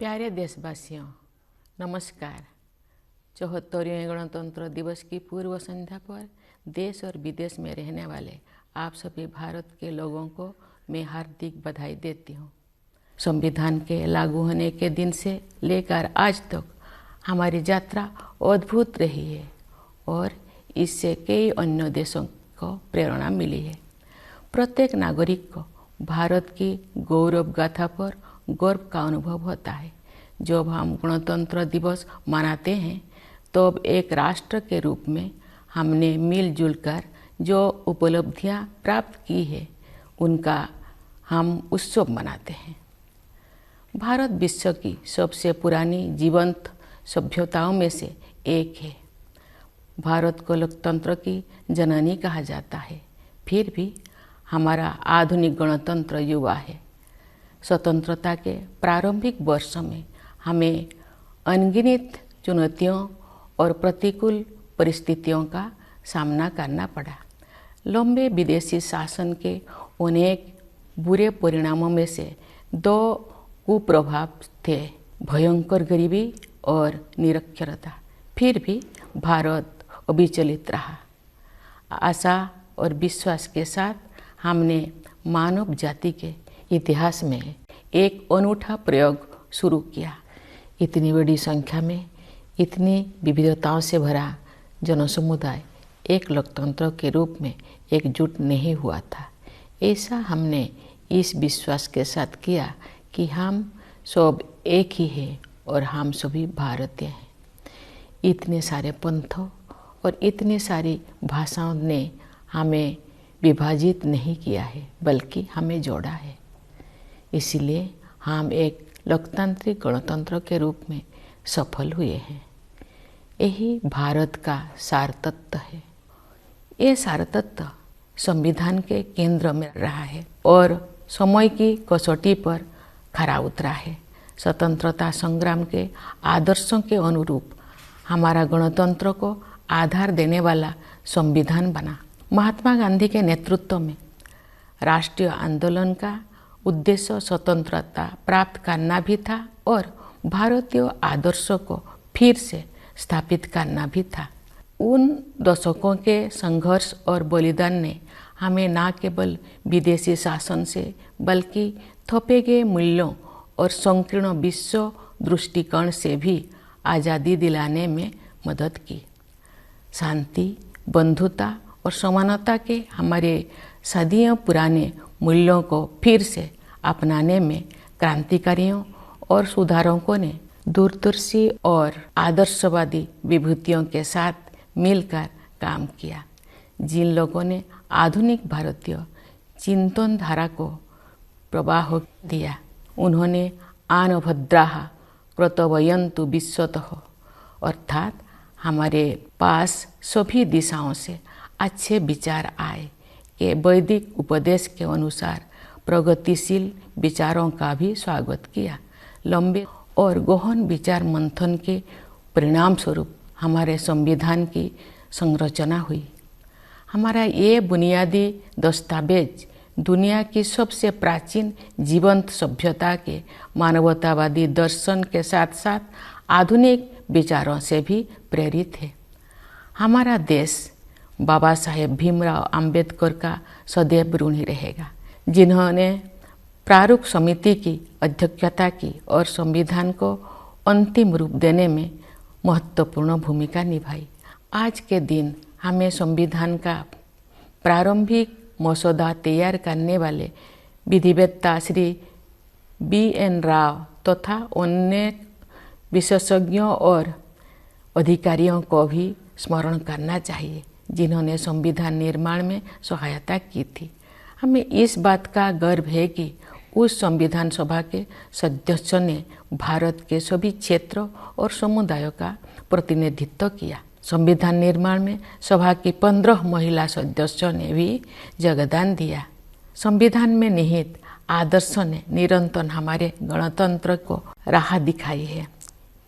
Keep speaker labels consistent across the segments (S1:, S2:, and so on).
S1: प्यारे देशवासियों, नमस्कार। 74वें गणतंत्र दिवस की पूर्व संध्या पर देश और विदेश में रहने वाले आप सभी भारत के लोगों को मैं हार्दिक बधाई देती हूँ। संविधान के लागू होने के दिन से लेकर आज तक हमारी यात्रा अद्भुत रही है और इससे कई अन्य देशों को प्रेरणा मिली है। प्रत्येक नागरिक को भारत की गौरव गाथा पर गर्व का अनुभव होता है। जब हम गणतंत्र दिवस मनाते हैं तब एक राष्ट्र के रूप में हमने मिलजुल कर जो उपलब्धियां प्राप्त की है उनका हम उत्सव मनाते हैं। भारत विश्व की सबसे पुरानी जीवंत सभ्यताओं में से एक है। भारत को लोकतंत्र की जननी कहा जाता है, फिर भी हमारा आधुनिक गणतंत्र युवा है। स्वतंत्रता के प्रारंभिक वर्षों में हमें अनगिनत चुनौतियों और प्रतिकूल परिस्थितियों का सामना करना पड़ा। लंबे विदेशी शासन के अनेक बुरे परिणामों में से दो कुप्रभाव थे, भयंकर गरीबी और निरक्षरता। फिर भी भारत अविचलित रहा। आशा और विश्वास के साथ हमने मानव जाति के इतिहास में एक अनूठा प्रयोग शुरू किया। इतनी बड़ी संख्या में इतनी विविधताओं से भरा जनसमुदाय एक लोकतंत्र के रूप में एकजुट नहीं हुआ था। ऐसा हमने इस विश्वास के साथ किया कि हम सब एक ही हैं और हम सभी भारतीय हैं। इतने सारे पंथों और इतनी सारी भाषाओं ने हमें विभाजित नहीं किया है, बल्कि हमें जोड़ा है। इसलिए हम एक लोकतांत्रिक गणतंत्र के रूप में सफल हुए हैं। यही भारत का सार तत्व है। ये सार तत्व संविधान के केंद्र में रहा है और समय की कसौटी पर खरा उतरा है। स्वतंत्रता संग्राम के आदर्शों के अनुरूप हमारा गणतंत्र को आधार देने वाला संविधान बना। महात्मा गांधी के नेतृत्व में राष्ट्रीय आंदोलन का उद्देश्य स्वतंत्रता प्राप्त करना भी था और भारतीय आदर्शों को फिर से स्थापित करना भी था। उन दशकों के संघर्ष और बलिदान ने हमें न केवल विदेशी शासन से बल्कि थोपे गए मूल्यों और संकीर्ण विश्व दृष्टिकोण से भी आज़ादी दिलाने में मदद की। शांति, बंधुता और समानता के हमारे सदियों पुराने मूल्यों को फिर से अपनाने में क्रांतिकारियों और सुधारकों ने दूरदर्शी और आदर्शवादी विभूतियों के साथ मिलकर काम किया। जिन लोगों ने आधुनिक भारतीय चिंतन धारा को प्रवाह दिया, उन्होंने आन भद्राः कर्तव्यन्तु विश्वतः, अर्थात हमारे पास सभी दिशाओं से अच्छे विचार आए कि वैदिक उपदेश के अनुसार प्रगतिशील विचारों का भी स्वागत किया। लंबे और गहन विचार मंथन के परिणाम स्वरूप हमारे संविधान की संरचना हुई। हमारा ये बुनियादी दस्तावेज दुनिया की सबसे प्राचीन जीवंत सभ्यता के मानवतावादी दर्शन के साथ साथ आधुनिक विचारों से भी प्रेरित है। हमारा देश बाबा साहेब भीमराव अंबेडकर का सदैव ऋणी रहेगा, जिन्होंने प्रारूप समिति की अध्यक्षता की और संविधान को अंतिम रूप देने में महत्वपूर्ण भूमिका निभाई। आज के दिन हमें संविधान का प्रारंभिक मसौदा तैयार करने वाले विधिवेत्ता श्री BN राव तथा अन्य विशेषज्ञों और अधिकारियों को भी स्मरण करना चाहिए, जिन्होंने संविधान निर्माण में सहायता की थी। हमें इस बात का गर्व है कि उस संविधान सभा के सदस्यों ने भारत के सभी क्षेत्रों और समुदायों का प्रतिनिधित्व किया। संविधान निर्माण में सभा की 15 महिला सदस्यों ने भी योगदान दिया। संविधान में निहित आदर्शों ने निरंतर हमारे गणतंत्र को राह दिखाई है।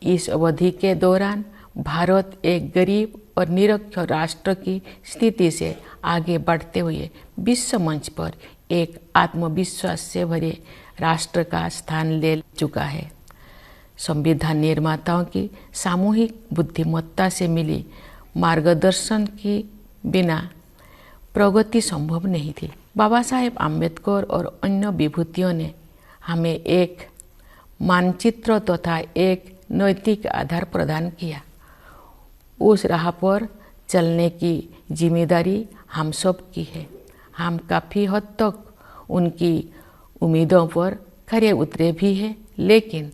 S1: इस अवधि के दौरान भारत एक गरीब और निरक्षर राष्ट्र की स्थिति से आगे बढ़ते हुए विश्व मंच पर एक आत्मविश्वास से भरे राष्ट्र का स्थान ले चुका है। संविधान निर्माताओं की सामूहिक बुद्धिमत्ता से मिली मार्गदर्शन के बिना प्रगति संभव नहीं थी। बाबा साहेब आम्बेडकर और अन्य विभूतियों ने हमें एक मानचित्र तथा एक नैतिक आधार प्रदान किया। उस राह पर चलने की जिम्मेदारी हम सब की है। हम काफ़ी हद तक उनकी उम्मीदों पर खरे उतरे भी हैं, लेकिन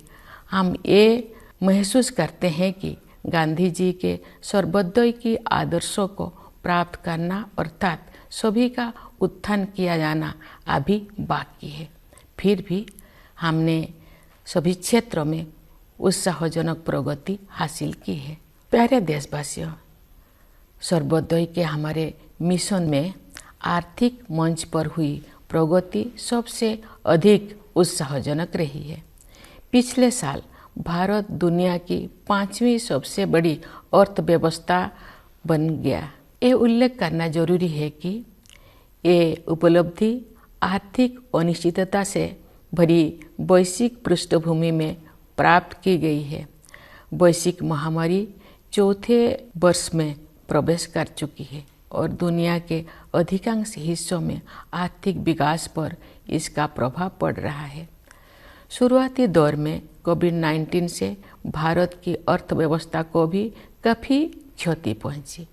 S1: हम ये महसूस करते हैं कि गांधी जी के सर्वोदय की आदर्शों को प्राप्त करना अर्थात सभी का उत्थान किया जाना अभी बाकी है। फिर भी हमने सभी क्षेत्रों में उत्साहजनक प्रगति हासिल की है। प्यारे देशवासियों, सर्वोदय के हमारे मिशन में आर्थिक मंच पर हुई प्रगति सबसे अधिक उत्साहजनक रही है। पिछले साल भारत दुनिया की 5वीं सबसे बड़ी अर्थव्यवस्था बन गया। ये उल्लेख करना जरूरी है कि ये उपलब्धि आर्थिक अनिश्चितता से भरी वैश्विक पृष्ठभूमि में प्राप्त की गई है। वैश्विक महामारी चौथे वर्ष में प्रवेश कर चुकी है और दुनिया के अधिकांश हिस्सों में आर्थिक विकास पर इसका प्रभाव पड़ रहा है। शुरुआती दौर में कोविड-19 से भारत की अर्थव्यवस्था को भी काफ़ी क्षति पहुंची।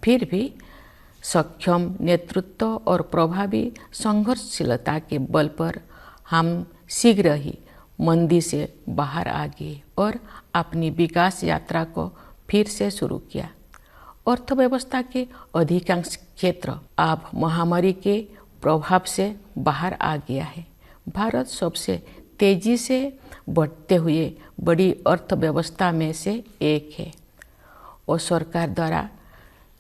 S1: फिर भी सक्षम नेतृत्व और प्रभावी संघर्षशीलता के बल पर हम शीघ्र ही मंदी से बाहर आ गए और अपनी विकास यात्रा को फिर से शुरू किया। अर्थव्यवस्था के अधिकांश क्षेत्र अब महामारी के प्रभाव से बाहर आ गया है। भारत सबसे तेजी से बढ़ते हुए बड़ी अर्थव्यवस्था में से एक है और सरकार द्वारा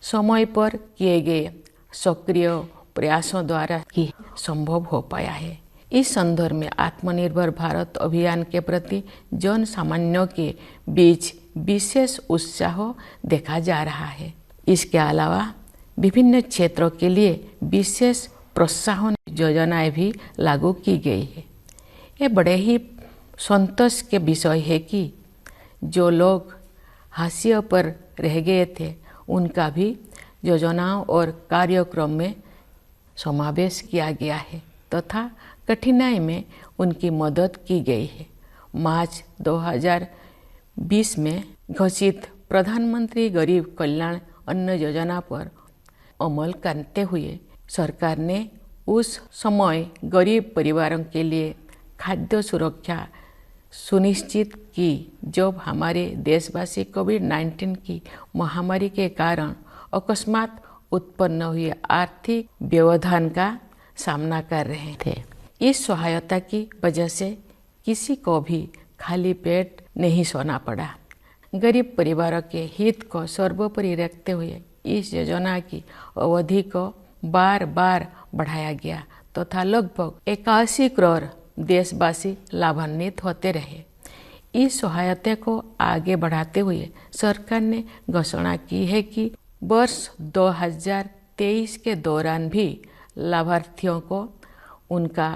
S1: समय पर किए गए सक्रिय प्रयासों द्वारा ही संभव हो पाया है। इस संदर्भ में आत्मनिर्भर भारत अभियान के प्रति जन सामान्यों के बीच विशेष उत्साह देखा जा रहा है। इसके अलावा विभिन्न क्षेत्रों के लिए विशेष प्रोत्साहन योजनाएं भी लागू की गई है। ये बड़े ही संतोष के विषय है कि जो लोग हाशिए पर रह गए थे उनका भी योजनाओं और कार्यक्रम में समावेश किया गया है तथा कठिनाई में उनकी मदद की गई है। मार्च 2020 में घोषित प्रधानमंत्री गरीब कल्याण अन्न योजना पर अमल करते हुए सरकार ने उस समय गरीब परिवारों के लिए खाद्य सुरक्षा सुनिश्चित की जब हमारे देशवासी कोविड-19 की महामारी के कारण अकस्मात उत्पन्न हुए आर्थिक व्यवधान का सामना कर रहे थे। इस सहायता की वजह से किसी को भी खाली पेट नहीं सोना पड़ा। गरीब परिवारों के हित को सर्वोपरि रखते हुए इस योजना की अवधि को बार बार बढ़ाया गया तथा लगभग 81 करोड़ देशवासी लाभान्वित होते रहे। इस सहायता को आगे बढ़ाते हुए सरकार ने घोषणा की है कि वर्ष 2023 के दौरान भी लाभार्थियों को उनका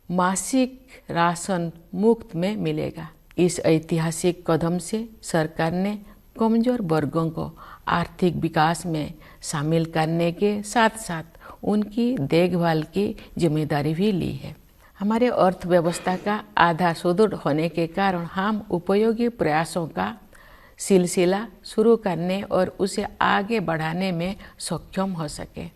S1: मासिक राशन मुफ्त में मिलेगा। इस ऐतिहासिक कदम से सरकार ने कमजोर वर्गों को आर्थिक विकास में शामिल करने के साथ साथ उनकी देखभाल की जिम्मेदारी भी ली है। हमारे अर्थव्यवस्था का आधार सुदृढ़ होने के कारण हम उपयोगी प्रयासों का सिलसिला शुरू करने और उसे आगे बढ़ाने में सक्षम हो सके।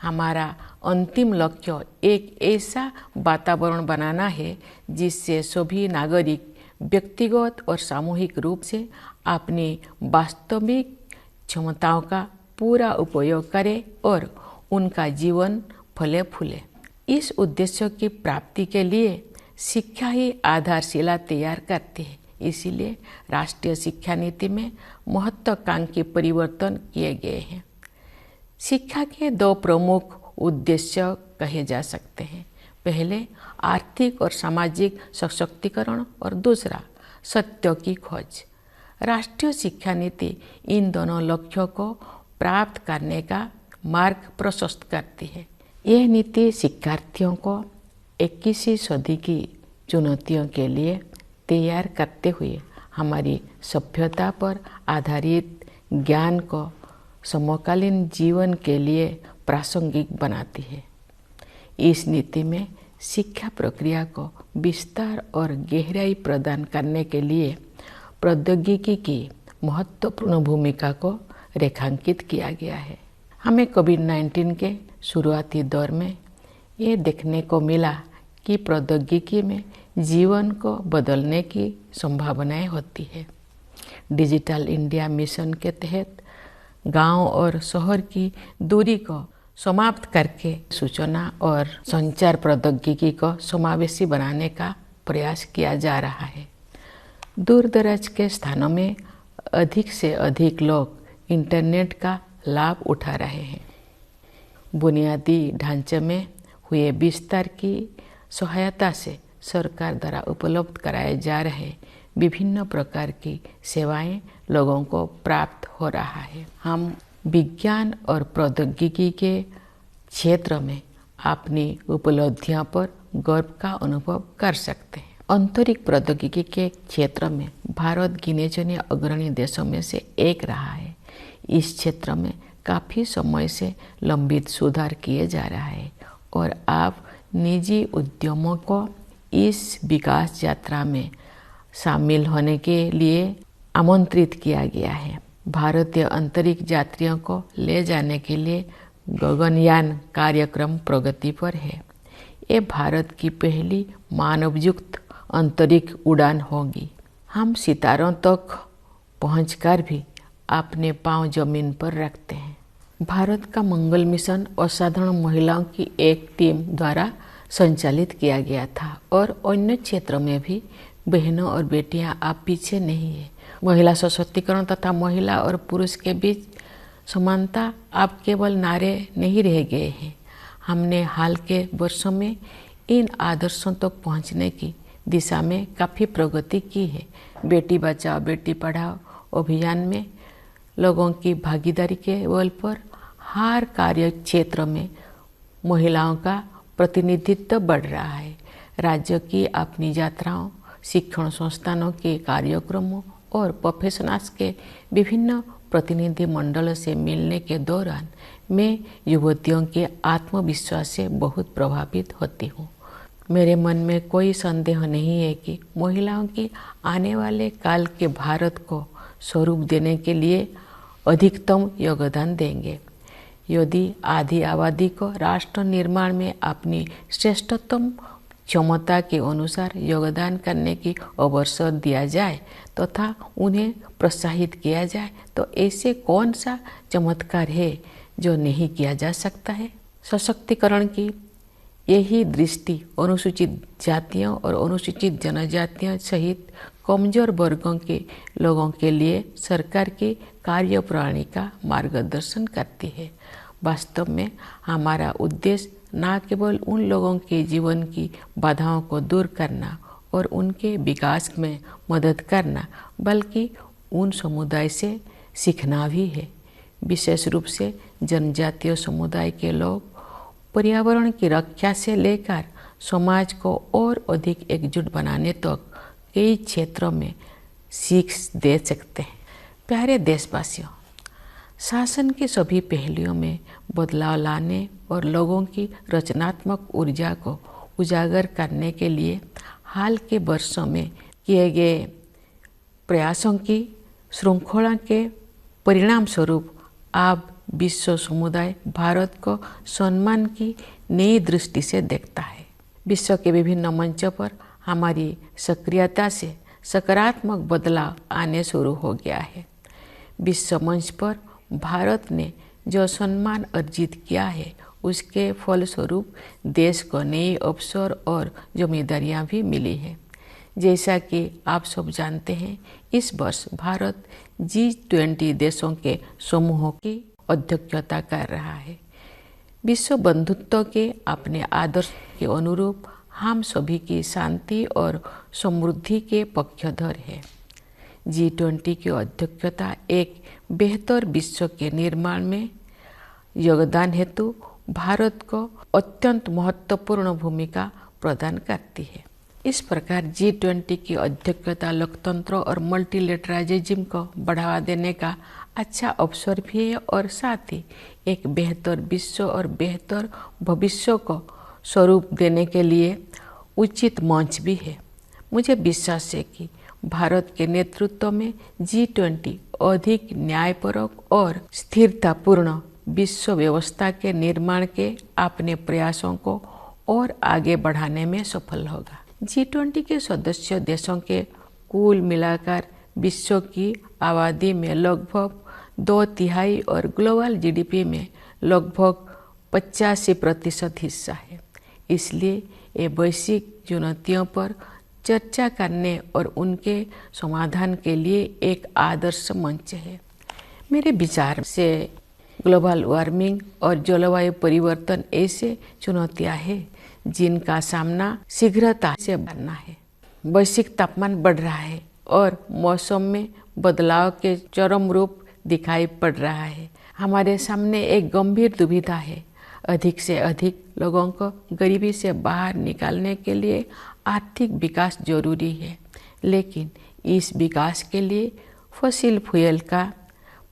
S1: हमारा अंतिम लक्ष्य एक ऐसा वातावरण बनाना है जिससे सभी नागरिक व्यक्तिगत और सामूहिक रूप से अपनी वास्तविक क्षमताओं का पूरा उपयोग करें और उनका जीवन फले फूले। इस उद्देश्य की प्राप्ति के लिए शिक्षा ही आधारशिला तैयार करती है। इसीलिए राष्ट्रीय शिक्षा नीति में महत्वाकांक्षी परिवर्तन किए गए हैं। शिक्षा के दो प्रमुख उद्देश्य कहे जा सकते हैं। पहले आर्थिक और सामाजिक सशक्तिकरण और दूसरा सत्य की खोज। राष्ट्रीय शिक्षा नीति इन दोनों लक्ष्यों को प्राप्त करने का मार्ग प्रशस्त करती है। यह नीति शिक्षार्थियों को 21वीं सदी की चुनौतियों के लिए तैयार करते हुए हमारी सभ्यता पर आधारित ज्ञान को समकालीन जीवन के लिए प्रासंगिक बनाती है। इस नीति में शिक्षा प्रक्रिया को विस्तार और गहराई प्रदान करने के लिए प्रौद्योगिकी की महत्वपूर्ण भूमिका को रेखांकित किया गया है। हमें कोविड-19 के शुरुआती दौर में ये देखने को मिला कि प्रौद्योगिकी में जीवन को बदलने की संभावनाएं होती है। डिजिटल इंडिया मिशन के तहत गांव और शहर की दूरी को समाप्त करके सूचना और संचार प्रौद्योगिकी को समावेशी बनाने का प्रयास किया जा रहा है। दूर दराज के स्थानों में अधिक से अधिक लोग इंटरनेट का लाभ उठा रहे हैं। बुनियादी ढांचे में हुए विस्तार की सहायता से सरकार द्वारा उपलब्ध कराए जा रहे विभिन्न प्रकार की सेवाएं लोगों को प्राप्त हो रहा है। हम विज्ञान और प्रौद्योगिकी के क्षेत्र में अपनी उपलब्धियों पर गर्व का अनुभव कर सकते हैं। अंतरिक्ष प्रौद्योगिकी के क्षेत्र में भारत गिने चुने अग्रणी देशों में से एक रहा है। इस क्षेत्र में काफ़ी समय से लंबित सुधार किए जा रहा है और आप निजी उद्यमों को इस विकास यात्रा में शामिल होने के लिए आमंत्रित किया गया है। भारतीय अंतरिक्ष यात्रियों को ले जाने के लिए गगनयान कार्यक्रम प्रगति पर है। ये भारत की पहली मानवयुक्त अंतरिक्ष उड़ान होगी। हम सितारों तक पहुंचकर भी अपने पांव जमीन पर रखते हैं। भारत का मंगल मिशन असाधारण महिलाओं की एक टीम द्वारा संचालित किया गया था और अन्य क्षेत्रों में भी बहनों और बेटियां आप पीछे नहीं है। महिला सशक्तिकरण तथा महिला और पुरुष के बीच समानता अब केवल नारे नहीं रह गए हैं। हमने हाल के वर्षों में इन आदर्शों तक पहुंचने की दिशा में काफ़ी प्रगति की है। बेटी बचाओ बेटी पढ़ाओ अभियान में लोगों की भागीदारी के बल पर हर कार्य क्षेत्र में महिलाओं का प्रतिनिधित्व बढ़ रहा है। राज्य की अपनी यात्राओं, शिक्षण संस्थानों के कार्यक्रमों और प्रोफेशनल्स के विभिन्न प्रतिनिधि मंडलों से मिलने के दौरान मैं युवतियों के आत्मविश्वास से बहुत प्रभावित होती हूँ। मेरे मन में कोई संदेह नहीं है कि महिलाओं की आने वाले काल के भारत को स्वरूप देने के लिए अधिकतम योगदान देंगे। यदि आधी आबादी को राष्ट्र निर्माण में अपनी श्रेष्ठतम क्षमता के अनुसार योगदान करने की अवसर दिया जाए तथा उन्हें प्रोत्साहित किया जाए तो ऐसे कौन सा चमत्कार है जो नहीं किया जा सकता है। सशक्तिकरण की यही दृष्टि अनुसूचित जातियों और अनुसूचित जनजातियों सहित कमजोर वर्गों के लोगों के लिए सरकार की कार्यप्रणाली का मार्गदर्शन करती है। वास्तव में हमारा उद्देश्य न केवल उन लोगों के जीवन की बाधाओं को दूर करना और उनके विकास में मदद करना बल्कि उन समुदाय से सीखना भी है। विशेष रूप से जनजातीय समुदाय के लोग पर्यावरण की रक्षा से लेकर समाज को और अधिक एकजुट बनाने तक कई क्षेत्रों में सीख दे सकते हैं। प्यारे देशवासियों, शासन के सभी पहलुओं में बदलाव लाने और लोगों की रचनात्मक ऊर्जा को उजागर करने के लिए हाल के वर्षों में किए गए प्रयासों की श्रृंखला के परिणाम स्वरूप अब विश्व समुदाय भारत को सम्मान की नई दृष्टि से देखता है। विश्व के विभिन्न मंचों पर हमारी सक्रियता से सकारात्मक बदलाव आने शुरू हो गया है। विश्व मंच पर भारत ने जो सम्मान अर्जित किया है उसके फलस्वरूप देश को नए अवसर और जिम्मेदारियां भी मिली है। जैसा कि आप सब जानते हैं, इस वर्ष भारत G20 देशों के समूह की अध्यक्षता कर रहा है। विश्व बंधुत्व के अपने आदर्श के अनुरूप हम सभी की शांति और समृद्धि के पक्षधर है। G20 की अध्यक्षता एक बेहतर विश्व के निर्माण में योगदान हेतु भारत को अत्यंत महत्वपूर्ण भूमिका प्रदान करती है। इस प्रकार G20 की अध्यक्षता लोकतंत्र और मल्टीलेटरलिज्म को बढ़ावा देने का अच्छा अवसर भी है और साथ ही एक बेहतर विश्व और बेहतर भविष्य को स्वरूप देने के लिए उचित मंच भी है। मुझे विश्वास है कि भारत के नेतृत्व में G20 अधिक न्यायपरक और स्थिरतापूर्ण विश्व व्यवस्था के निर्माण के अपने प्रयासों को और आगे बढ़ाने में सफल होगा। G20 के सदस्य देशों के कुल मिलाकर विश्व की आबादी में लगभग 2/3 और ग्लोबल GDP में लगभग 85% हिस्सा है। इसलिए ये वैश्विक चुनौतियों पर चर्चा करने और उनके समाधान के लिए एक आदर्श मंच है। मेरे विचार से ग्लोबल वार्मिंग और जलवायु परिवर्तन ऐसे चुनौतियां हैं जिनका सामना शीघ्रता से करना है। वैश्विक तापमान बढ़ रहा है और मौसम में बदलाव के चरम रूप दिखाई पड़ रहा है। हमारे सामने एक गंभीर दुविधा है। अधिक से अधिक लोगों को गरीबी से बाहर निकालने के लिए आर्थिक विकास जरूरी है, लेकिन इस विकास के लिए फॉसिल फ्यूल का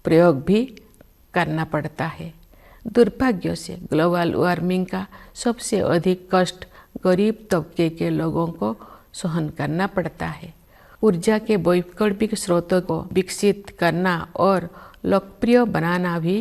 S1: प्रयोग भी करना पड़ता है। दुर्भाग्य से ग्लोबल वार्मिंग का सबसे अधिक कष्ट गरीब तबके के लोगों को सहन करना पड़ता है। ऊर्जा के वैकल्पिक स्रोतों को विकसित करना और लोकप्रिय बनाना भी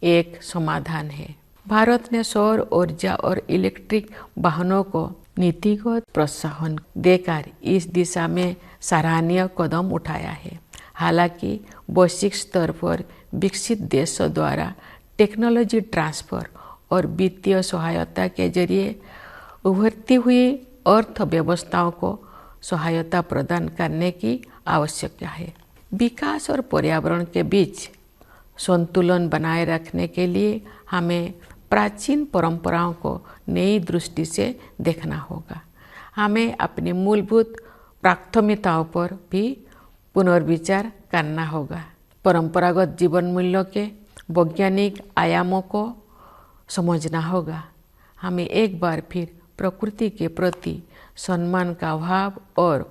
S1: एक समाधान है। भारत ने सौर ऊर्जा और इलेक्ट्रिक वाहनों को नीतिगत प्रोत्साहन देकर इस दिशा में सराहनीय कदम उठाया है। हालांकि वैश्विक स्तर पर विकसित देशों द्वारा टेक्नोलॉजी ट्रांसफर और वित्तीय सहायता के जरिए उभरती हुई अर्थव्यवस्थाओं को सहायता प्रदान करने की आवश्यकता है। विकास और पर्यावरण के बीच संतुलन बनाए रखने के लिए हमें प्राचीन परंपराओं को नई दृष्टि से देखना होगा। हमें अपनी मूलभूत प्राथमिकताओं पर भी पुनर्विचार करना होगा। परंपरागत जीवन मूल्यों के वैज्ञानिक आयामों को समझना होगा। हमें एक बार फिर प्रकृति के प्रति सम्मान का भाव और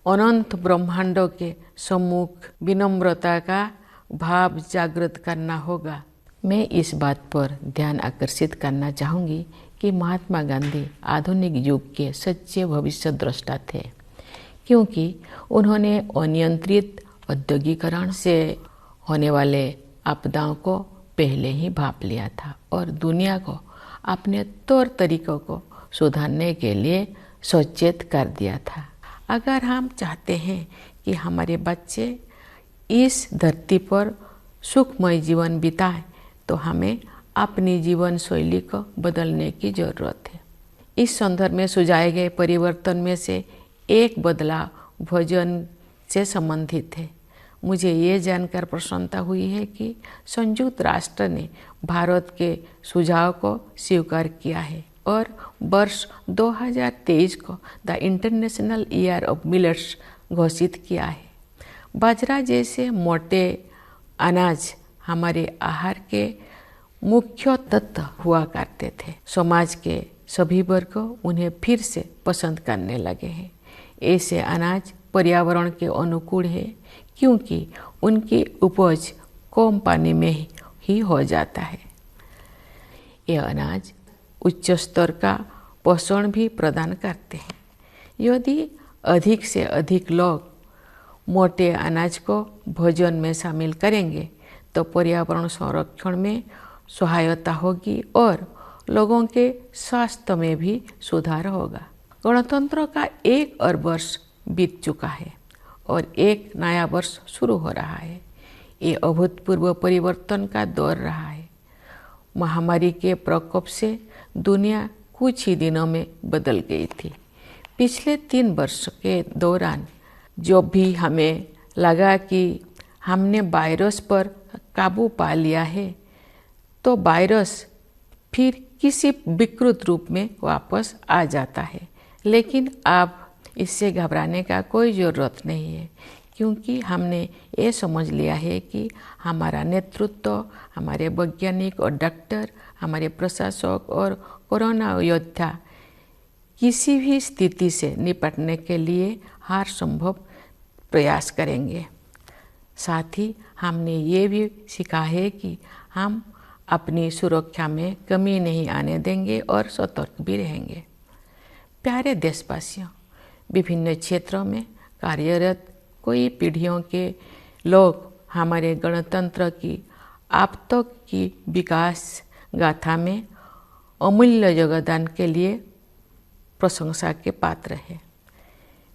S1: अनंत ब्रह्मांडों के सम्मुख विनम्रता का भाव जागृत करना होगा। मैं इस बात पर ध्यान आकर्षित करना चाहूँगी कि महात्मा गांधी आधुनिक युग के सच्चे भविष्य द्रष्टा थे, क्योंकि उन्होंने अनियंत्रित औद्योगिकरण से होने वाले आपदाओं को पहले ही भांप लिया था और दुनिया को अपने तौर तरीकों को सुधारने के लिए सचेत कर दिया था। अगर हम चाहते हैं कि हमारे बच्चे इस धरती पर सुखमय जीवन बिताएं, तो हमें अपनी जीवन शैली को बदलने की जरूरत है। इस संदर्भ में सुझाए गए परिवर्तन में से एक बदलाव भोजन से संबंधित है। मुझे ये जानकर प्रसन्नता हुई है कि संयुक्त राष्ट्र ने भारत के सुझाव को स्वीकार किया है और वर्ष 2023 को the international year of millets घोषित किया है। बाजरा जैसे मोटे अनाज हमारे आहार के मुख्य तत्व हुआ करते थे। समाज के सभी वर्ग उन्हें फिर से पसंद करने लगे हैं। ऐसे अनाज पर्यावरण के अनुकूल है, क्योंकि उनकी उपज कम पानी में ही हो जाता है। ये अनाज उच्च स्तर का पोषण भी प्रदान करते हैं। यदि अधिक से अधिक लोग मोटे अनाज को भोजन में शामिल करेंगे तो पर्यावरण संरक्षण में सहायता होगी और लोगों के स्वास्थ्य में भी सुधार होगा। गणतंत्र का 1 अरब वर्ष बीत चुका है और एक नया वर्ष शुरू हो रहा है। ये अभूतपूर्व परिवर्तन का दौर रहा है। महामारी के प्रकोप से दुनिया कुछ ही दिनों में बदल गई थी। पिछले 3 वर्ष के दौरान जो भी हमें लगा कि हमने वायरस पर काबू पा लिया है, तो वायरस फिर किसी विकृत रूप में वापस आ जाता है। लेकिन अब इससे घबराने का कोई ज़रूरत नहीं है, क्योंकि हमने ये समझ लिया है कि हमारा नेतृत्व, हमारे वैज्ञानिक और डॉक्टर, हमारे प्रशासक और कोरोना योद्धा किसी भी स्थिति से निपटने के लिए हर संभव प्रयास करेंगे। साथ ही हमने ये भी सीखा है कि हम अपनी सुरक्षा में कमी नहीं आने देंगे और सतर्क भी रहेंगे। प्यारे देशवासियों, विभिन्न क्षेत्रों में कार्यरत कई पीढ़ियों के लोग हमारे गणतंत्र की अब तक की विकास गाथा में अमूल्य योगदान के लिए प्रशंसा के पात्र है।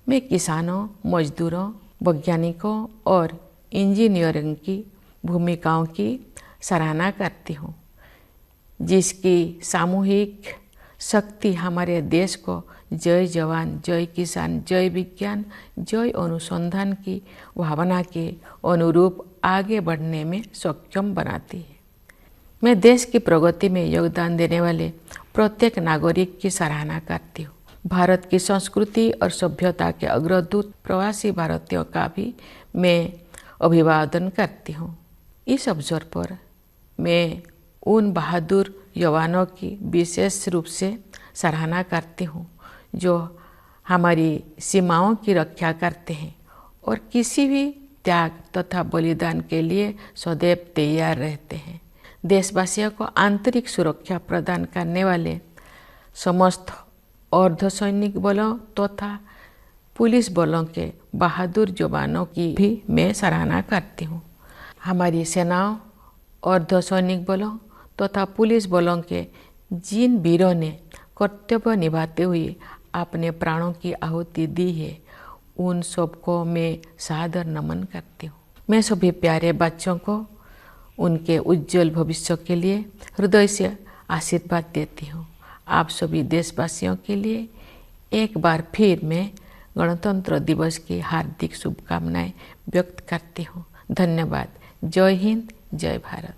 S1: मैं किसानों, मजदूरों, वैज्ञानिकों और इंजीनियरों की भूमिकाओं की सराहना करती हूँ, जिसकी सामूहिक शक्ति हमारे देश को जय जवान, जय किसान, जय विज्ञान, जय अनुसंधान की भावना के अनुरूप आगे बढ़ने में सक्षम बनाती है। मैं देश की प्रगति में योगदान देने वाले प्रत्येक नागरिक की सराहना करती हूँ। भारत की संस्कृति और सभ्यता के अग्रदूत प्रवासी भारतीयों का भी मैं अभिवादन करती हूँ। इस अवसर पर मैं उन बहादुर जवानों की विशेष रूप से सराहना करती हूँ जो हमारी सीमाओं की रक्षा करते हैं और किसी भी त्याग तथा बलिदान के लिए सदैव तैयार रहते हैं। देशवासियों को आंतरिक सुरक्षा प्रदान करने वाले समस्त अर्धसैनिक बलों तथा पुलिस बलों के बहादुर जवानों की भी मैं सराहना करती हूँ। हमारी सेनाओं, अर्धसैनिक बलों तथा पुलिस बलों के जिन वीरों ने कर्तव्य निभाते हुए अपने प्राणों की आहुति दी है, उन सबको मैं सादर नमन करती हूँ। मैं सभी प्यारे बच्चों को उनके उज्जवल भविष्य के लिए हृदय से आशीर्वाद देती हूँ। आप सभी देशवासियों के लिए एक बार फिर मैं गणतंत्र दिवस की हार्दिक शुभकामनाएं व्यक्त करती हूँ। धन्यवाद। जय हिंद, जय भारत।